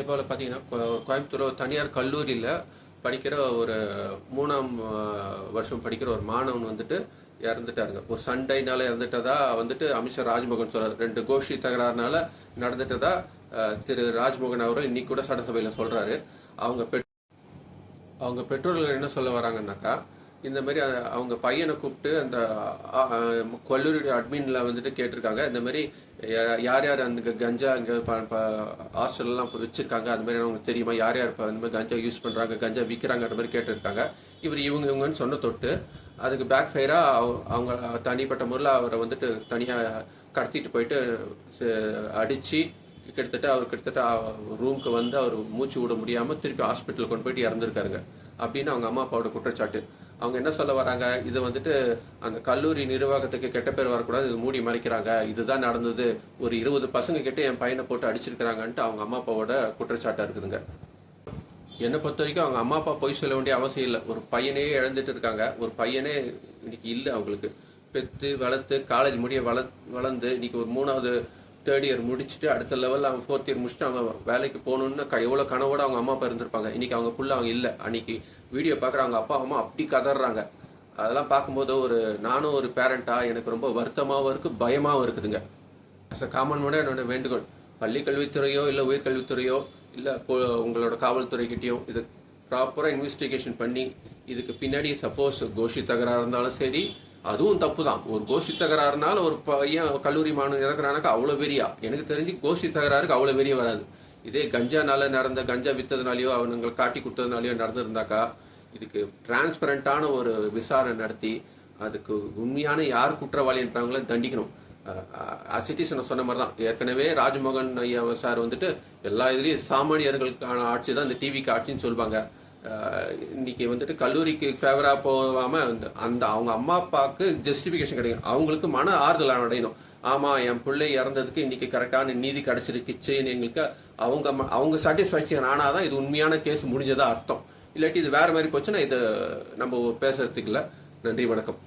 போல பார்த்தீங்கன்னா கோயம்புத்தூர் தனியார் கல்லூரியில் படிக்கிற ஒரு 3ஆம் வருஷம் படிக்கிற ஒரு மாணவன் வந்துட்டு இறந்துட்டாருங்க. ஒரு சண்டைனால இறந்துட்டதா வந்துட்டு அமைச்சர் ராஜ்மோகன் சொல்றாரு. 2 கோஷ்டி தகராறுனால நடந்துட்டதா திரு ராஜ்மோகன் அவரும் இன்னைக்கு கூட சட்டசபையில் சொல்றாரு. அவங்க அவங்க பெற்றோர்கள் என்ன சொல்ல வராங்கன்னாக்கா, இந்த மாதிரி அவங்க பையனை கூப்பிட்டு அந்த கல்லூரியுடைய அட்மின்ல வந்துட்டு கேட்டிருக்காங்க. இந்த மாதிரி யார் யார் அந்த கஞ்சா இங்கே ஹாஸ்டல்லாம் வச்சிருக்காங்க, அந்த மாதிரி அவங்களுக்கு தெரியுமா, யார் யார் இப்போ அந்த மாதிரி கஞ்சா யூஸ் பண்ணுறாங்க, கஞ்சா விற்கிறாங்கன்ற மாதிரி கேட்டிருக்காங்க. இவங்கன்னு சொன்ன தொட்டு அதுக்கு பேக் ஃபயராக அவங்க தனிப்பட்ட முறையில் அவரை வந்துட்டு தனியாக கடத்திட்டு போயிட்டு அடித்து கிட்டத்தட்ட ரூமுக்கு வந்து அவர் மூச்சு விட முடியாமல் திருப்பி ஹாஸ்பிட்டல் கொண்டு போயிட்டு இறந்துருக்காருங்க அப்படின்னு அவங்க அம்மா அப்பாவோட குற்றச்சாட்டு. அவங்க என்ன சொல்ல வராங்க, இது வந்துட்டு அந்த கல்லூரி நிர்வாகத்துக்கு கெட்ட பேர் வரக்கூடாது, இது மூடி மறைக்கிறாங்க, இதுதான் நடந்தது, ஒரு 20 பசங்க கிட்ட என் பையனை போட்டு அடிச்சிருக்கிறாங்கன்ட்டு அவங்க அம்மா அப்பாவோட குற்றச்சாட்டா இருக்குதுங்க. என்னை பொறுத்த வரைக்கும் அவங்க அம்மா அப்பா பொய் சொல்ல வேண்டிய அவசியம் இல்லை. ஒரு பையனே இழந்துட்டு இருக்காங்க. ஒரு பையனே இன்னைக்கு இல்லை அவங்களுக்கு. பெற்று வளர்த்து காலேஜ் முடிய வளர்ந்து இன்னைக்கு ஒரு 3வது 3rd இயர் முடிச்சுட்டு அடுத்த லெவலில் அவன் 4th இயர் முடிச்சுட்டு அவங்க வேலைக்கு போகணுன்னு எவ்வளோ கனவோட அவங்க அம்மா அப்பா இருந்திருப்பாங்க. இன்னைக்கு அவங்க புள்ள அவங்க இல்லை. அன்னைக்கு வீடியோ பார்க்குற அவங்க அப்பா அம்மா அப்படி கதறாங்க. அதெல்லாம் பார்க்கும்போது நானும் ஒரு பேரண்டா எனக்கு ரொம்ப வருத்தமாகவும் இருக்குது, பயமாகவும் இருக்குதுங்க. அஸ் அ காமன் மேன் என்னோட வேண்டுகோள், பள்ளி கல்வித்துறையோ இல்லை உயர்கல்வித்துறையோ இல்லை உங்களோட காவல்துறைக்கிட்டையும் இது ப்ராப்பராக இன்வெஸ்டிகேஷன் பண்ணி இதுக்கு பின்னாடி சப்போஸ் கோஷி தகராறு இருந்தாலும் சரி, அதுவும் தப்பு தான். ஒரு கோஷி தகராறுனால ஒரு பையன் கல்லூரி மாணவன் இறக்குறானாக்கா அவ்வளோ வெறியா? எனக்கு தெரிஞ்சு கோஷி தகராறுக்கு அவ்வளோ வெறிய வராது. இதே கஞ்சானால நடந்த கஞ்சா வித்ததுனாலையோ அவனுங்களை காட்டி கொடுத்ததுனாலையோ நடந்திருந்தாக்கா இதுக்கு டிரான்ஸ்பரண்டான ஒரு விசாரணை நடத்தி அதுக்கு உண்மையான யார் குற்றவாளின்றவங்கள தண்டிக்கணும். சிட்டிசன் சொன்ன மாதிரி தான் ஏற்கனவே ராஜ்மோகன் ஐயா சார் வந்துட்டு எல்லா இதுலேயும் சாமானியர்களுக்கான ஆட்சி தான் இந்த டிவிக்கு ஆட்சின்னு சொல்லுவாங்க. இன்னைக்கு வந்துட்டு கல்லூரிக்கு ஃபேவரா போகாம அந்த அவங்க அம்மா அப்பாவுக்கு ஜஸ்டிபிகேஷன் கிடைக்கும், அவங்களுக்கு மன ஆறுதல் அடையணும். ஆமா, என் பிள்ளை இறந்ததுக்கு இன்னைக்கு கரெக்டான நீதி கிடைச்சிருக்குச்சுன்னு எங்களுக்கு அவங்க சாட்டிஸ்ஃபேக்ஷன் ஆனாதான் இது உண்மையான கேஸ் முடிஞ்சதா அர்த்தம். இல்லாட்டி இது வேற மாதிரி போச்சுன்னா இது நம்ம பேசுறதுக்கு இல்லை. நன்றி, வணக்கம்.